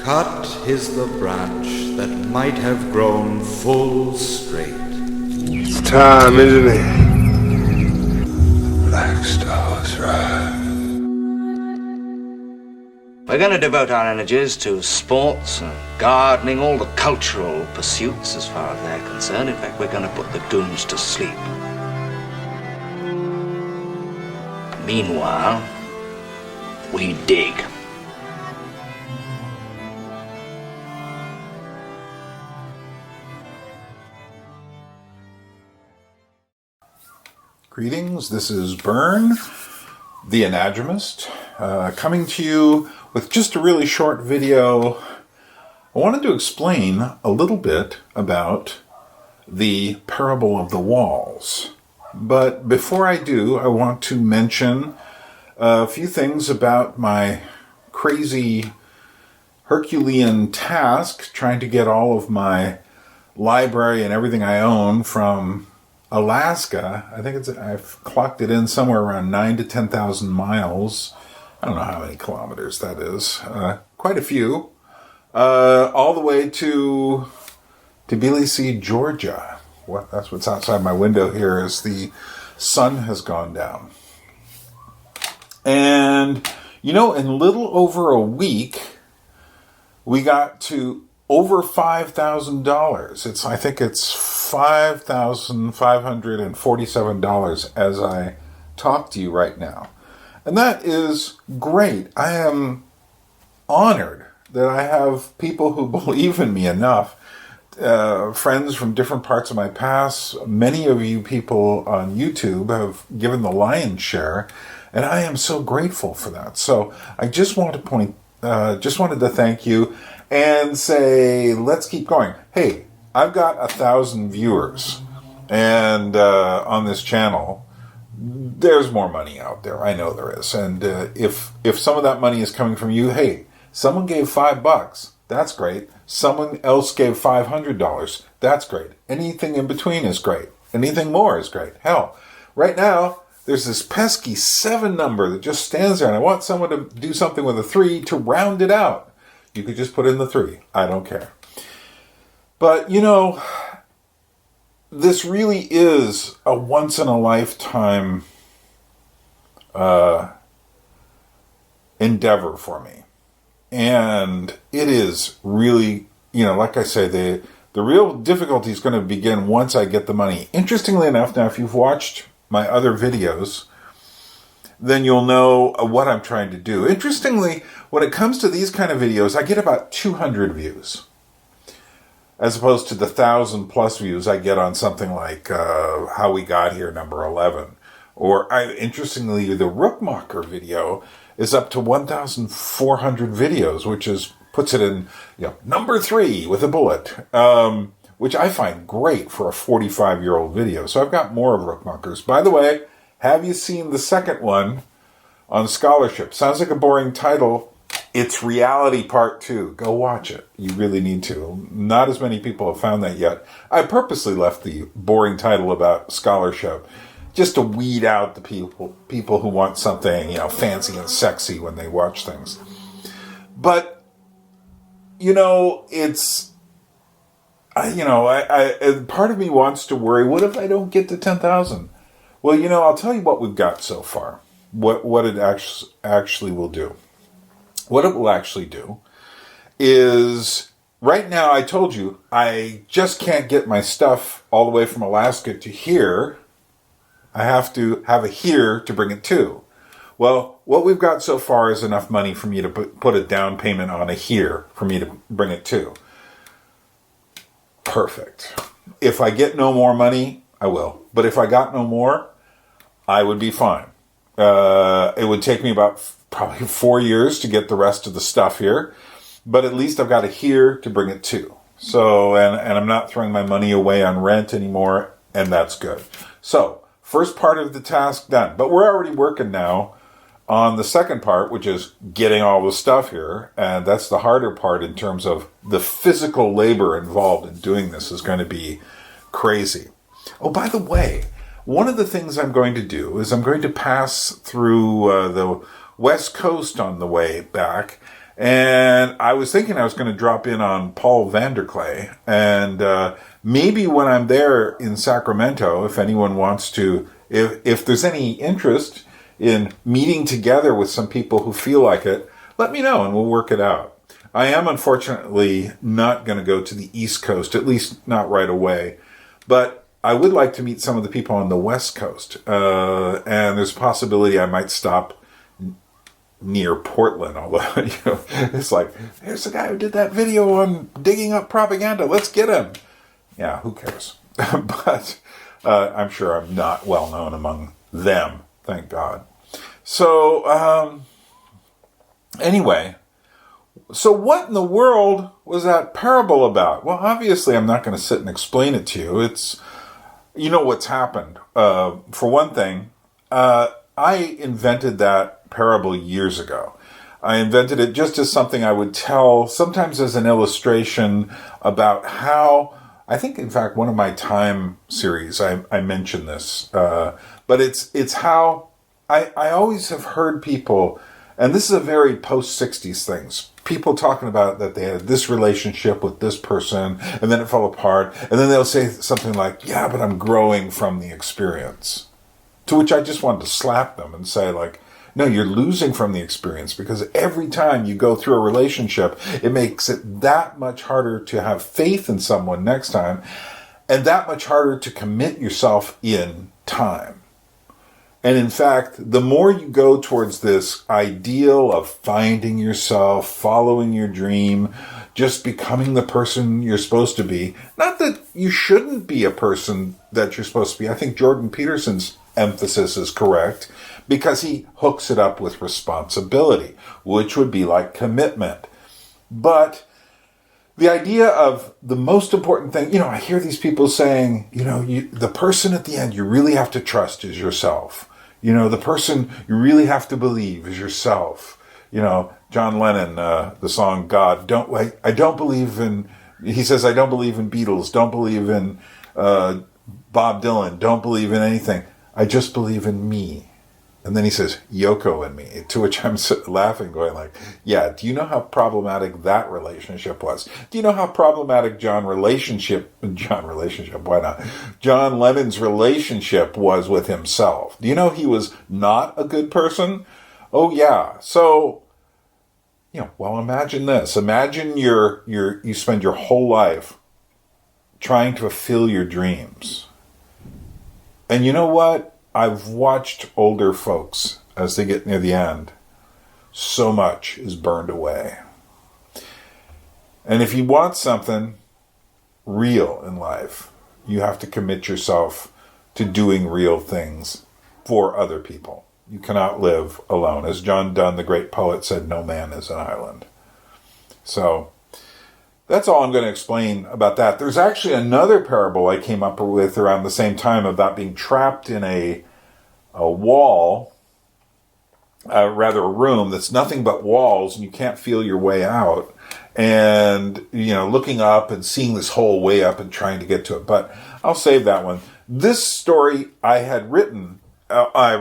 Cut is the branch that might have grown full straight. It's time, isn't it? Black stars rise. We're going to devote our energies to sports and gardening, all the cultural pursuits as far as they're concerned. In fact, we're going to put the goons to sleep. Meanwhile, we dig. Greetings, this is Byrne, the Anadromist, coming to you with just a really short video. I wanted to explain a little bit about the parable of the walls. But before I do, I want to mention a few things about my crazy Herculean task trying to get all of my library and everything I own from Alaska. I think I've clocked it in somewhere around 9,000 to 10,000 miles. I don't know how many kilometers that is. Quite a few. All the way to Tbilisi, Georgia. That's what's outside my window here as the sun has gone down. And, you know, in little over a week, we got to over $5,000. I think it's $5,547 as I talk to you right now. And that is great. I am honored that I have people who believe in me enough, friends from different parts of my past. Many of you people on YouTube have given the lion's share, and I am so grateful for that. So I just wanted to thank you and say, let's keep going. Hey, I've got 1,000 viewers, and on this channel, there's more money out there. I know there is. And if some of that money is coming from you, hey, someone gave $5. That's great. Someone else gave $500. That's great. Anything in between is great. Anything more is great. Hell, right now, there's this pesky 7 number that just stands there, and I want someone to do something with a 3 to round it out. You could just put in the 3. I don't care. But, you know, this really is a once-in-a-lifetime endeavor for me. And it is really, you know, like I say, the real difficulty is going to begin once I get the money. Interestingly enough, now, if you've watched my other videos, then you'll know what I'm trying to do. Interestingly, when it comes to these kind of videos, I get about 200 views, as opposed to the 1,000 plus views I get on something like How We Got Here, number 11. Or, interestingly, the Rookmacher video is up to 1,400 videos, which puts it in, you know, number 3 with a bullet, which I find great for a 45-year-old video. So I've got more of Rookmachers. By the way, have you seen the second one on scholarship? Sounds like a boring title. It's Reality Part 2. Go watch it. You really need to. Not as many people have found that yet. I purposely left the boring title about scholarship just to weed out the people who want something, you know, fancy and sexy when they watch things. But, you know, part of me wants to worry, what if I don't get to 10,000? Well, you know, I'll tell you what we've got so far. What it actually will do. What it will actually do is, right now, I told you, I just can't get my stuff all the way from Alaska to here. I have to have a here to bring it to. Well, what we've got so far is enough money for me to put a down payment on a here for me to bring it to. Perfect. If I get no more money, I will. But if I got no more, I would be fine. It would take me about probably 4 years to get the rest of the stuff here, but at least I've got a here to bring it to. So, and I'm not throwing my money away on rent anymore, and that's good. So, first part of the task done. But we're already working now on the second part, which is getting all the stuff here, and that's the harder part in terms of the physical labor involved in doing this is going to be crazy. Oh, by the way, one of the things I'm going to do is I'm going to pass through the West Coast on the way back, And I was thinking I was going to drop in on Paul Vanderklay, and maybe when I'm there in Sacramento, if anyone wants to, if there's any interest in meeting together with some people who feel like it, let me know and we'll work it out. I am unfortunately not going to go to the East Coast, at least not right away, but I would like to meet some of the people on the West Coast, and there's a possibility I might stop near Portland, although, it's like, here's the guy who did that video on digging up propaganda, let's get him. Yeah, who cares? But I'm sure I'm not well known among them, thank God. So, anyway, so what in the world was that parable about? Well, obviously I'm not going to sit and explain it to you. It's, what's happened. For one thing, I invented that parable years ago. I invented it just as something I would tell, sometimes as an illustration about how, I think in fact one of my time series I mentioned this, but it's how I always have heard people, and this is a very post-60s things, people talking about that they had this relationship with this person and then it fell apart, and then they'll say something like, yeah, but I'm growing from the experience. To which I just wanted to slap them and say, like, no, you're losing from the experience, because every time you go through a relationship, it makes it that much harder to have faith in someone next time, and that much harder to commit yourself in time. And in fact, the more you go towards this ideal of finding yourself, following your dream, just becoming the person you're supposed to be, not that you shouldn't be a person that you're supposed to be. I think Jordan Peterson's emphasis is correct, because he hooks it up with responsibility, which would be like commitment. But the idea of the most important thing, I hear these people saying, the person at the end you really have to trust is yourself. The person you really have to believe is yourself. John Lennon, the song God, I don't believe in, he says, I don't believe in Beatles, don't believe in Bob Dylan, don't believe in anything. I just believe in me. And then he says, Yoko and me, to which I'm laughing, going like, yeah, do you know how problematic that relationship was? Do you know how problematic John Lennon's relationship was with himself? Do you know he was not a good person? Oh, yeah. So, well, imagine this. Imagine you spend your whole life trying to fulfill your dreams. And you know what? I've watched older folks as they get near the end. So much is burned away. And if you want something real in life, you have to commit yourself to doing real things for other people. You cannot live alone. As John Donne, the great poet, said, no man is an island. So that's all I'm going to explain about that. There's actually another parable I came up with around the same time about being trapped in a wall, a room that's nothing but walls, and you can't feel your way out. And, looking up and seeing this hole way up and trying to get to it. But I'll save that one. This story I had written, I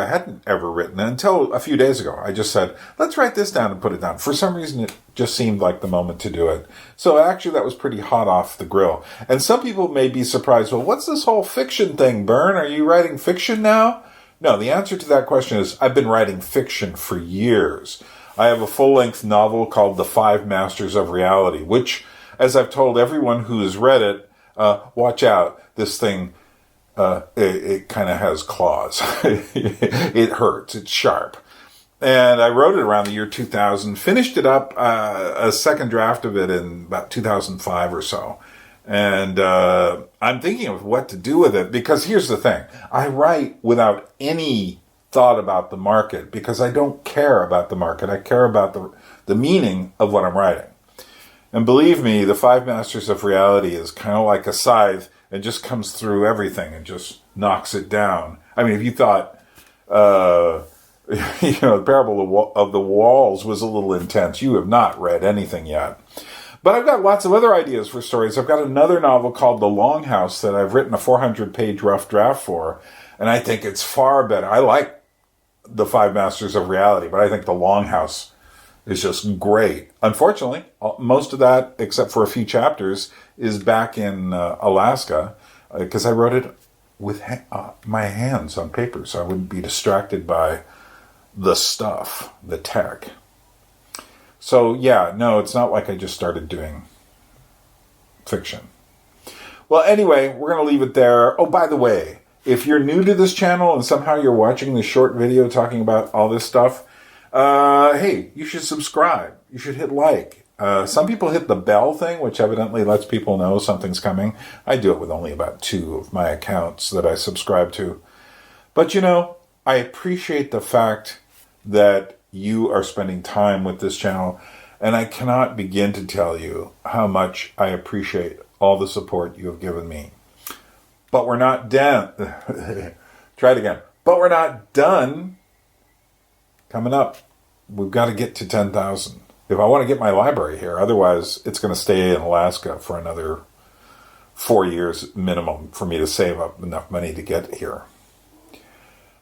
hadn't ever written until a few days ago. I just said, let's write this down and put it down. For some reason, it just seemed like the moment to do it. So actually, that was pretty hot off the grill. And some people may be surprised, well, what's this whole fiction thing, Byrne? Are you writing fiction now? No, the answer to that question is I've been writing fiction for years. I have a full-length novel called The 5 Masters of Reality, which, as I've told everyone who has read it, watch out, this thing, it kind of has claws. It hurts. It's sharp. And I wrote it around the year 2000, finished it up, a second draft of it in about 2005 or so. And I'm thinking of what to do with it, because here's the thing. I write without any thought about the market, because I don't care about the market. I care about the meaning of what I'm writing. And believe me, The 5 Masters of Reality is kind of like a scythe. It just comes through everything and just knocks it down. I mean, if you thought, the parable of the walls was a little intense, you have not read anything yet. But I've got lots of other ideas for stories. I've got another novel called The Longhouse that I've written a 400-page rough draft for, and I think it's far better. I like The 5 Masters of Reality, but I think The Longhouse is just great. Unfortunately, most of that, except for a few chapters, is back in Alaska, because I wrote it with my hands on paper, so I wouldn't be distracted by the stuff, the tech. So yeah, no, it's not like I just started doing fiction. Well, anyway, we're going to leave it there. Oh, by the way, if you're new to this channel and somehow you're watching this short video talking about all this stuff, hey, you should subscribe. You should hit like. Some people hit the bell thing, which evidently lets people know something's coming. I do it with only about 2 of my accounts that I subscribe to. But, you know, I appreciate the fact that you are spending time with this channel, and I cannot begin to tell you how much I appreciate all the support you have given me. But we're not done. Try it again. But we're not done. Coming up, we've got to get to 10,000. If I want to get my library here, otherwise it's going to stay in Alaska for another 4 years minimum for me to save up enough money to get here.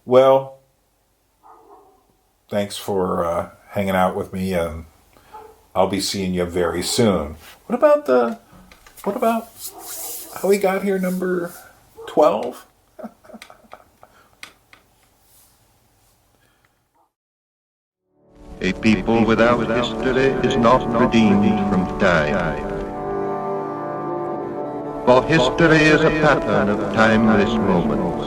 Well, thanks for hanging out with me, and I'll be seeing you very soon. What about how we got here, number 12? A people without history is not redeemed from time. For history is a pattern of timeless moments.